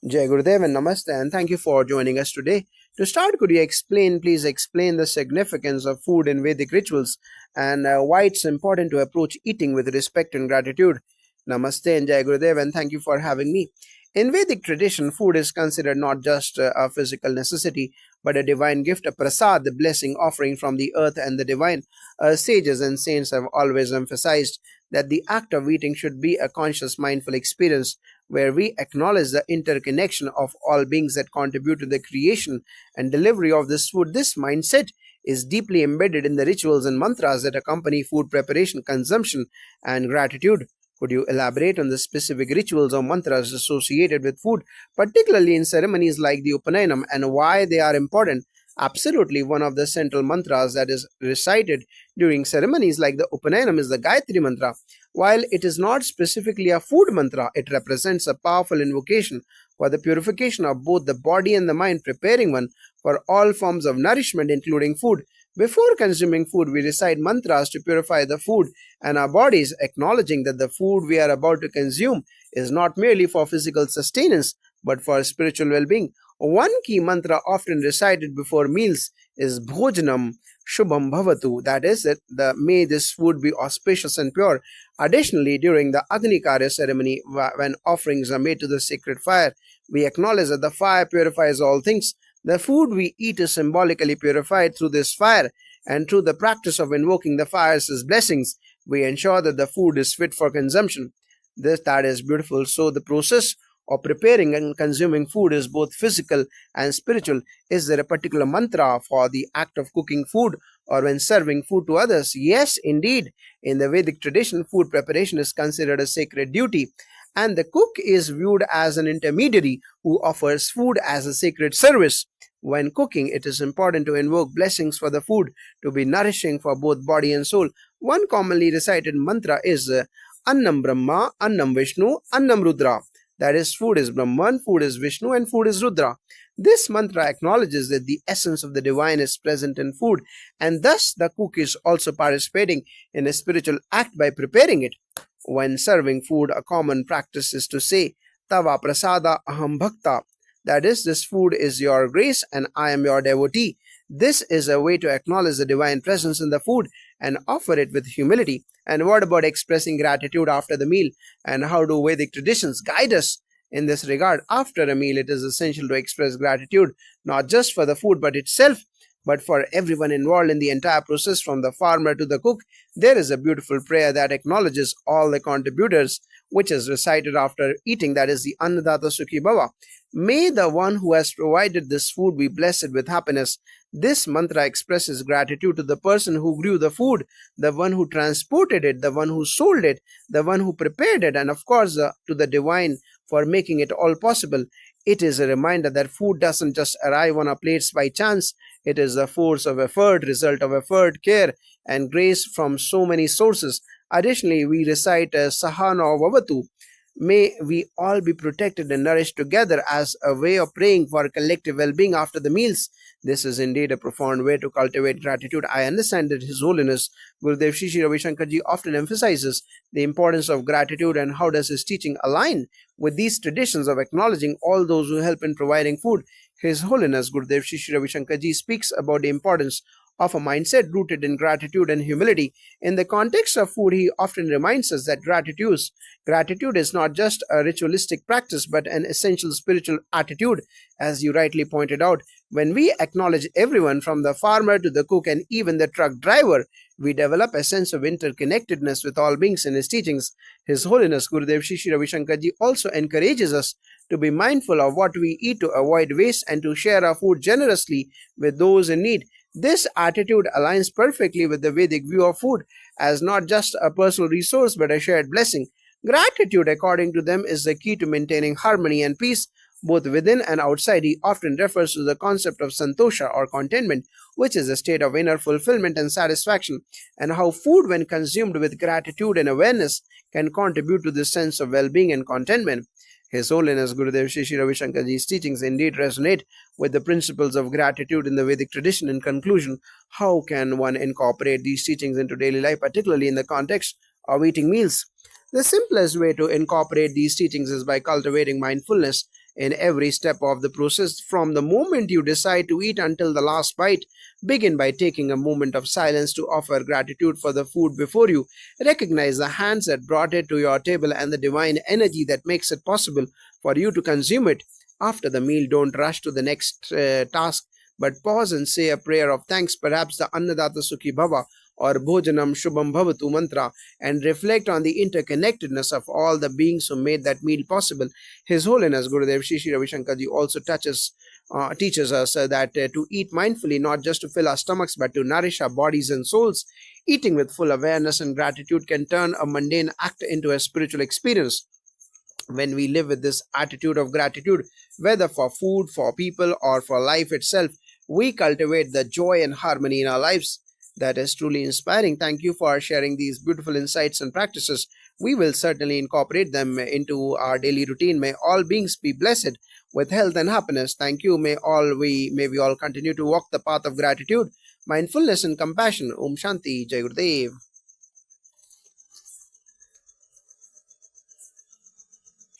Jai Gurudev and Namaste, and thank you for joining us today. To start, could you please explain the significance of food in Vedic rituals and why it's important to approach eating with respect and gratitude? Namaste and Jai Gurudev, and thank you for having me. In Vedic tradition, food is considered not just a physical necessity, but a divine gift, a prasad, the blessing offering from the earth and the divine. Sages and saints have always emphasized that the act of eating should be a conscious, mindful experience where we acknowledge the interconnection of all beings that contribute to the creation and delivery of this food. This mindset is deeply embedded in the rituals and mantras that accompany food preparation, consumption, and gratitude. Could you elaborate on the specific rituals or mantras associated with food, particularly in ceremonies like the Upanayam, and why they are important? Absolutely, one of the central mantras that is recited during ceremonies like the Upanayam is the Gayatri mantra. While it is not specifically a food mantra, it represents a powerful invocation for the purification of both the body and the mind, preparing one for all forms of nourishment, including food. Before consuming food, we recite mantras to purify the food and our bodies, acknowledging that the food we are about to consume is not merely for physical sustenance but for spiritual well being. One key mantra often recited before meals is Bhojanam Shubham Bhavatu, that is, that may this food be auspicious and pure. Additionally, during the Agni Karya ceremony, when offerings are made to the sacred fire, we acknowledge that the fire purifies all things. The food we eat is symbolically purified through this fire, and through the practice of invoking the fire's blessings, we ensure that the food is fit for consumption. That is beautiful. So the process of preparing and consuming food is both physical and spiritual. Is there a particular mantra for the act of cooking food or when serving food to others? Yes, indeed. In the Vedic tradition, food preparation is considered a sacred duty, and the cook is viewed as an intermediary who offers food as a sacred service. When cooking, it is important to invoke blessings for the food to be nourishing for both body and soul. One commonly recited mantra is Annam Brahma, Annam Vishnu, Annam Rudra. That is, food is Brahman, food is Vishnu, and food is Rudra. This mantra acknowledges that the essence of the divine is present in food, and thus the cook is also participating in a spiritual act by preparing it. When serving food, a common practice is to say, Tava prasada aham bhakta. That is, this food is your grace and I am your devotee. This is a way to acknowledge the divine presence in the food and offer it with humility. And what about expressing gratitude after the meal? And how do Vedic traditions guide us in this regard? After a meal, it is essential to express gratitude, not just for the food but itself, but for everyone involved in the entire process, from the farmer to the cook. There is a beautiful prayer that acknowledges all the contributors, which is recited after eating, that is the Annadata Sukhi Bhava. May the one who has provided this food be blessed with happiness. This mantra expresses gratitude to the person who grew the food, the one who transported it, the one who sold it, the one who prepared it, and of course to the divine for making it all possible. It is a reminder that food doesn't just arrive on our plates by chance. It is a force of effort, result of effort, care, and grace from so many sources. Additionally, we recite Sahana Vavatu. May we all be protected and nourished together as a way of praying for collective well being after the meals. This is indeed a profound way to cultivate gratitude. I understand that His Holiness Gurudev Shri Shri Ravi Shankar Ji often emphasizes the importance of gratitude, and how does his teaching align with these traditions of acknowledging all those who help in providing food? His Holiness Gurudev Shri Shri Ravi Shankar Ji speaks about the importance of a mindset rooted in gratitude and humility. In the context of food, he often reminds us that gratitude is not just a ritualistic practice but an essential spiritual attitude. As you rightly pointed out, when we acknowledge everyone from the farmer to the cook and even the truck driver, we develop a sense of interconnectedness with all beings. In his teachings, His Holiness Gurudev Shri Shri Ravi Shankar Ji also encourages us to be mindful of what we eat, to avoid waste, and to share our food generously with those in need. This attitude aligns perfectly with the Vedic view of food as not just a personal resource but a shared blessing. Gratitude, according to them, is the key to maintaining harmony and peace both within and outside. He often refers to the concept of santosha or contentment, which is a state of inner fulfillment and satisfaction, and how food, when consumed with gratitude and awareness, can contribute to this sense of well being and contentment. His Holiness Gurudev Shri Shri Ravi Shankar Ji's teachings indeed resonate with the principles of gratitude in the Vedic tradition. In conclusion, how can one incorporate these teachings into daily life, particularly in the context of eating meals? The simplest way to incorporate these teachings is by cultivating mindfulness. in every step of the process. From the moment you decide to eat until the last bite, begin by taking a moment of silence to offer gratitude for the food before you. Recognize the hands that brought it to your table and the divine energy that makes it possible for you to consume it. After the meal, don't rush to the next task, but pause and say a prayer of thanks, perhaps the Annadata Sukhi Bhava or Bhojanam Shubham Bhavatu mantra, and reflect on the interconnectedness of all the beings who made that meal possible. His Holiness Gurudev Shri Shri Ravi Shankar Ji also teaches us that to eat mindfully, not just to fill our stomachs, but to nourish our bodies and souls. Eating with full awareness and gratitude can turn a mundane act into a spiritual experience. When we live with this attitude of gratitude, whether for food, for people, or for life itself, we cultivate the joy and harmony in our lives. That is truly inspiring. Thank you for sharing these beautiful insights and practices. We will certainly incorporate them into our daily routine. May all beings be blessed with health and happiness. Thank you. May we all continue to walk the path of gratitude, mindfulness, and compassion. Om Shanti. Jai Gurudev.